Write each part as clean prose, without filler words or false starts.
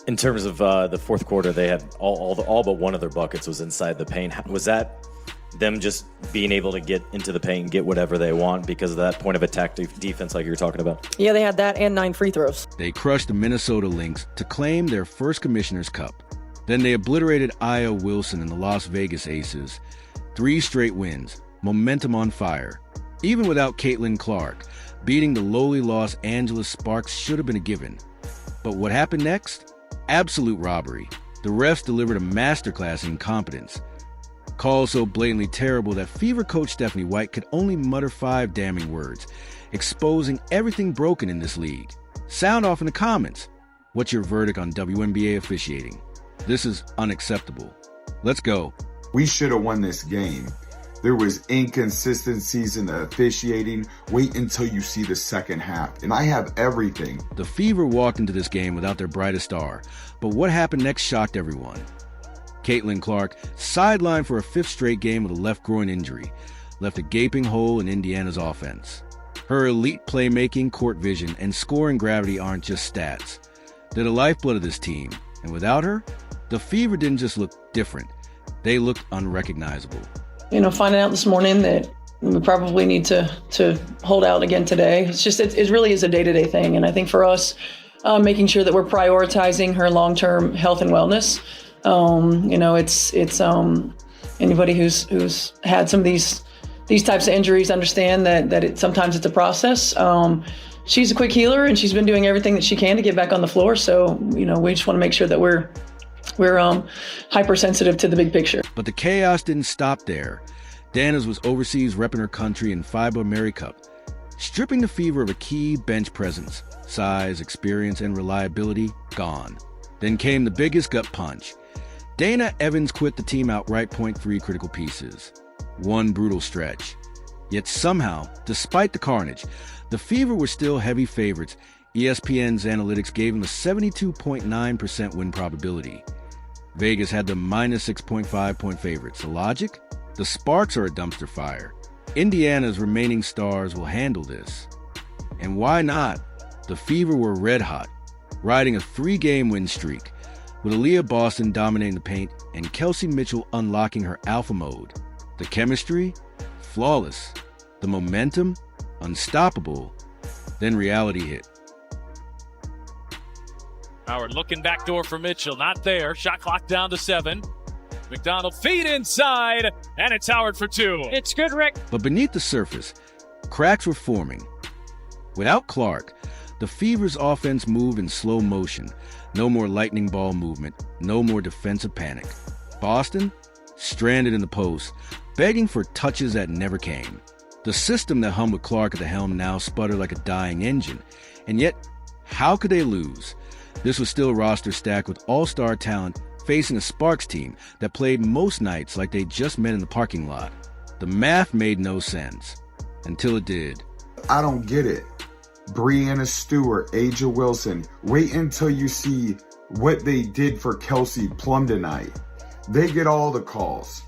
In terms of the fourth quarter, they had all but one of their buckets was inside the paint. Was that them just being able to get into the paint and get whatever they want because of that point of attack defense like you were talking about? Yeah, they had that and 9 free throws. They crushed the Minnesota Lynx to claim their first Commissioner's Cup. Then they obliterated Aya Wilson and the Las Vegas Aces. 3 straight wins, momentum on fire. Even without Caitlin Clark, beating the lowly Los Angeles Sparks should have been a given. But what happened next? Absolute robbery. The refs delivered a masterclass in incompetence. Calls so blatantly terrible that Fever coach Stephanie White could only mutter 5 damning words, exposing everything broken in this league. Sound off in the comments. What's your verdict on WNBA officiating? This is unacceptable. Let's go. We should have won this game. There was inconsistencies in the officiating. Wait until you see the second half. And I have everything. The Fever walked into this game without their brightest star, but what happened next shocked everyone. Caitlin Clark, sidelined for a 5th straight game with a left groin injury, left a gaping hole in Indiana's offense. Her elite playmaking, court vision, and scoring gravity aren't just stats. They're the lifeblood of this team, and without her, the Fever didn't just look different. They looked unrecognizable. Finding out this morning that we probably need to hold out again today. It really is a day-to-day thing. And I think for us, making sure that we're prioritizing her long-term health and wellness. It's anybody who's had some of these types of injuries understand that sometimes it's a process. She's a quick healer and she's been doing everything that she can to get back on the floor. So, we just want to make sure that we're hypersensitive to the big picture. But the chaos didn't stop there. Danas was overseas repping her country in FIBA Mary Cup, stripping the Fever of a key bench presence. Size, experience, and reliability gone. Then came the biggest gut punch. Dana Evans quit the team outright. 3 critical pieces. 1 brutal stretch. Yet somehow, despite the carnage, the Fever were still heavy favorites. ESPN's analytics gave them a 72.9% win probability. Vegas had them minus 6.5 point favorites. The logic? The Sparks are a dumpster fire. Indiana's remaining stars will handle this. And why not? The Fever were red hot, riding a 3-game win streak, with Aaliyah Boston dominating the paint and Kelsey Mitchell unlocking her alpha mode. The chemistry? Flawless. The momentum? Unstoppable. Then reality hit. Howard looking backdoor for Mitchell. Not there. Shot clock down to 7. McDonald feed inside, and it's Howard for 2. It's good, Rick. But beneath the surface, cracks were forming. Without Clark, the Fever's offense moved in slow motion. No more lightning ball movement. No more defensive panic. Boston, stranded in the post, begging for touches that never came. The system that hummed with Clark at the helm now sputtered like a dying engine. And yet, how could they lose? This was still a roster stacked with all-star talent facing a Sparks team that played most nights like they just met in the parking lot. The math made no sense. Until it did. I don't get it. Breanna Stewart, Aja Wilson, wait until you see what they did for Kelsey Plum tonight. They get all the calls.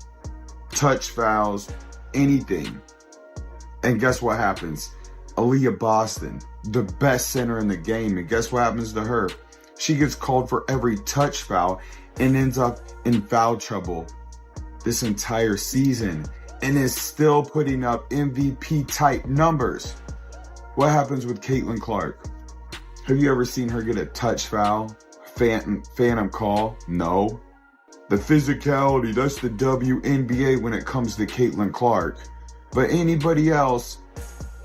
Touch fouls, anything. And guess what happens? Aaliyah Boston, the best center in the game, and guess what happens to her? She gets called for every touch foul and ends up in foul trouble this entire season and is still putting up MVP-type numbers. What happens with Caitlin Clark? Have you ever seen her get a touch foul? Phantom call? No. The physicality, that's the WNBA when it comes to Caitlin Clark. But anybody else,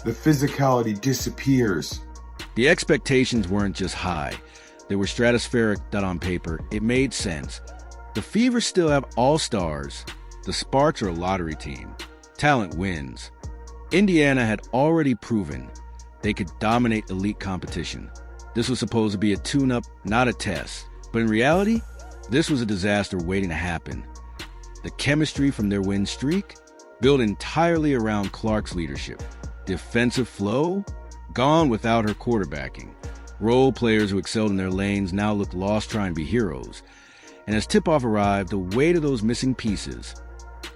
the physicality disappears. The expectations weren't just high. They were stratospheric that on paper, it made sense. The Fever still have all-stars. The Sparks are a lottery team. Talent wins. Indiana had already proven they could dominate elite competition. This was supposed to be a tune-up, not a test. But in reality, this was a disaster waiting to happen. The chemistry from their win streak, built entirely around Clark's leadership. Defensive flow, gone without her quarterbacking. Role players who excelled in their lanes now looked lost trying to be heroes. And as tip-off arrived, the weight of those missing pieces,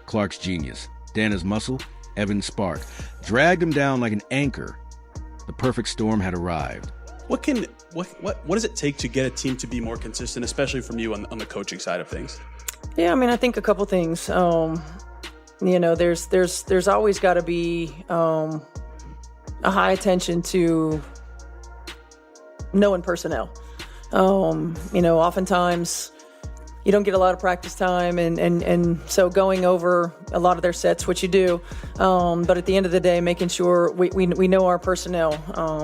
Clark's genius, Dana's muscle, Evan's spark, dragged him down like an anchor. The perfect storm had arrived. What does it take to get a team to be more consistent, especially from you on the coaching side of things? Yeah, I mean, I think a couple things. There's always got to be a high attention to knowing personnel. Oftentimes you don't get a lot of practice time, and so going over a lot of their sets, which you do, but at the end of the day, making sure we know our personnel,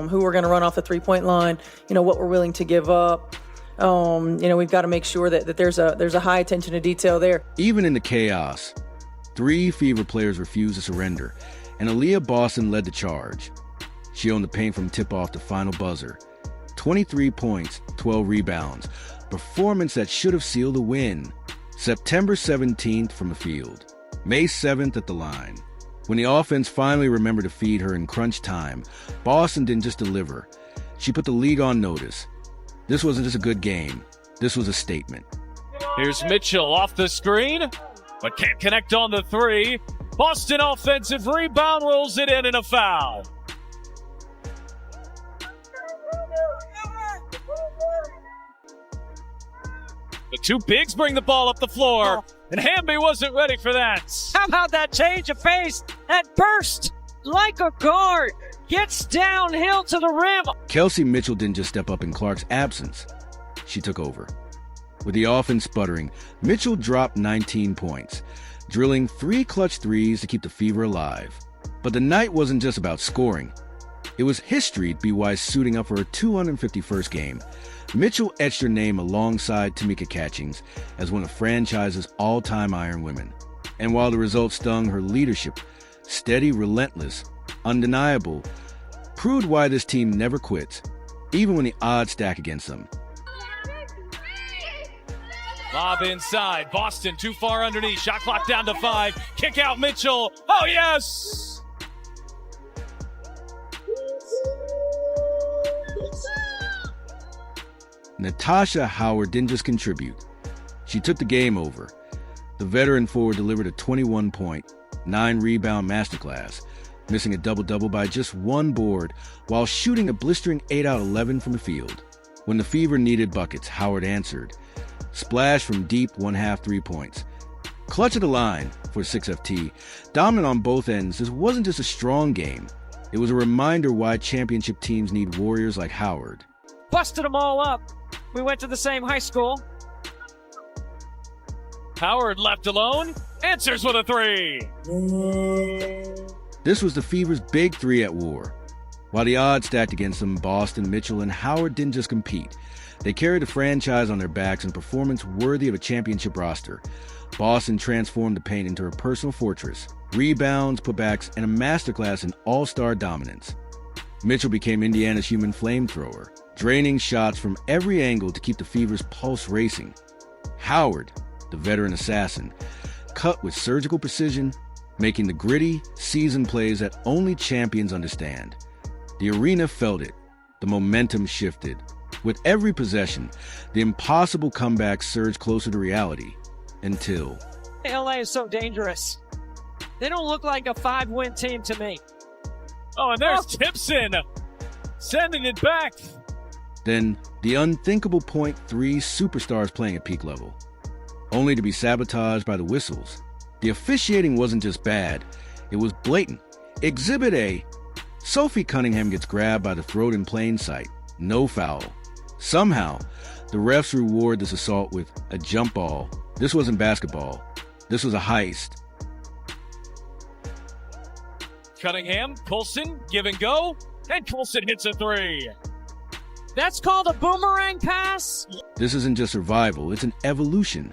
who we're going to run off the three-point line, what we're willing to give up. We've got to make sure that there's a high attention to detail there. Even in the chaos, 3 Fever players refused to surrender, and Aaliyah Boston led the charge. She owned the paint from tip-off to final buzzer. 23 points, 12 rebounds. Performance that should have sealed a win. September 17th from the field. May 7th at the line. When the offense finally remembered to feed her in crunch time, Boston didn't just deliver. She put the league on notice. This wasn't just a good game. This was a statement. Here's Mitchell off the screen, but can't connect on the 3. Boston offensive rebound, rolls it in, and a foul. The 2 bigs bring the ball up the floor, and Hamby wasn't ready for that. How about that change of pace? That burst like a guard gets downhill to the rim. Kelsey Mitchell didn't just step up in Clark's absence. She took over. With the offense sputtering, Mitchell dropped 19 points, drilling 3 clutch threes to keep the Fever alive. But the night wasn't just about scoring. It was history to be wise suiting up for her 251st game. Mitchell etched her name alongside Tamika Catchings as one of franchise's all-time Iron Women. And while the results stung, her leadership, steady, relentless, undeniable, proved why this team never quits, even when the odds stack against them. Lob inside. Boston too far underneath. Shot clock down to 5. Kick out Mitchell. Oh, yes! Natasha Howard didn't just contribute. She took the game over. The veteran forward delivered a 21-point, 9-rebound masterclass, missing a double-double by just 1 board while shooting a blistering 8 out of 11 from the field. When the Fever needed buckets, Howard answered. Splash from deep 1/2 3-points. Clutch at the line for 6FT. Dominant on both ends, this wasn't just a strong game. It was a reminder why championship teams need warriors like Howard. Busted them all up. We went to the same high school. Howard left alone. Answers with a 3. This was the Fever's big 3 at war. While the odds stacked against them, Boston, Mitchell, and Howard didn't just compete. They carried the franchise on their backs in performance worthy of a championship roster. Boston transformed the paint into her personal fortress. Rebounds, putbacks, and a masterclass in all-star dominance. Mitchell became Indiana's human flamethrower, draining shots from every angle to keep the Fever's pulse racing. Howard, the veteran assassin, cut with surgical precision, making the gritty, seasoned plays that only champions understand. The arena felt it. The momentum shifted. With every possession, the impossible comeback surged closer to reality. Until... LA is so dangerous. They don't look like a 5-win team to me. Oh, and there's Tipson sending it back. Then, the unthinkable .3 superstars playing at peak level, only to be sabotaged by the whistles. The officiating wasn't just bad, it was blatant. Exhibit A. Sophie Cunningham gets grabbed by the throat in plain sight. No foul. Somehow, the refs reward this assault with a jump ball. This wasn't basketball. This was a heist. Cunningham, Colson, give and go, and Colson hits a 3. That's called a boomerang pass? This isn't just survival, it's an evolution.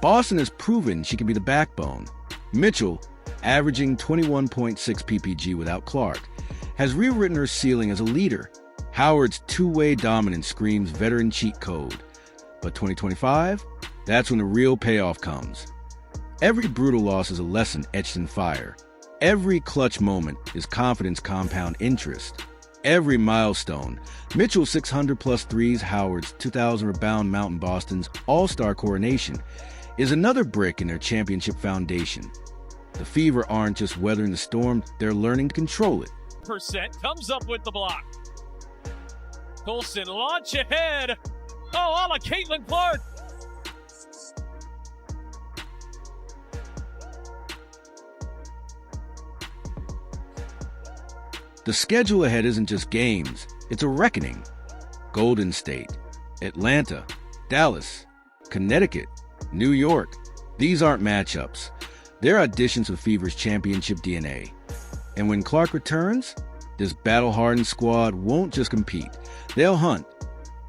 Boston has proven she can be the backbone. Mitchell, averaging 21.6 PPG without Clark, has rewritten her ceiling as a leader. Howard's two-way dominance screams veteran cheat code. But 2025? That's when the real payoff comes. Every brutal loss is a lesson etched in fire. Every clutch moment is confidence compound interest. Every milestone, Mitchell's 600-plus threes, Howard's 2,000 rebound Mountain Boston's all-star coronation, is another brick in their championship foundation. The Fever aren't just weathering the storm, they're learning to control it. Percent comes up with the block. Colson launch ahead. Oh, a la Caitlin Clark. The schedule ahead isn't just games, it's a reckoning. Golden State, Atlanta, Dallas, Connecticut, New York. These aren't matchups. They're auditions of Fever's championship DNA. And when Clark returns, this battle-hardened squad won't just compete. They'll hunt.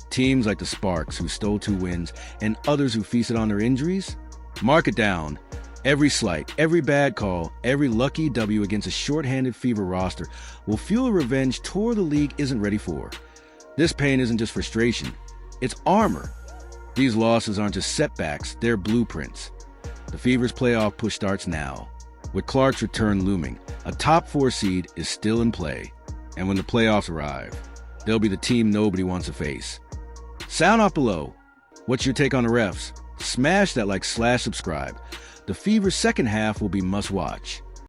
Teams like the Sparks, who stole 2 wins, and others who feasted on their injuries, mark it down. Every slight, every bad call, every lucky W against a shorthanded Fever roster will fuel a revenge tour the league isn't ready for. This pain isn't just frustration, it's armor. These losses aren't just setbacks, they're blueprints. The Fever's playoff push starts now. With Clark's return looming, a top 4 seed is still in play. And when the playoffs arrive, they'll be the team nobody wants to face. Sound off below. What's your take on the refs? Smash that like/subscribe. The Fever's second half will be must-watch.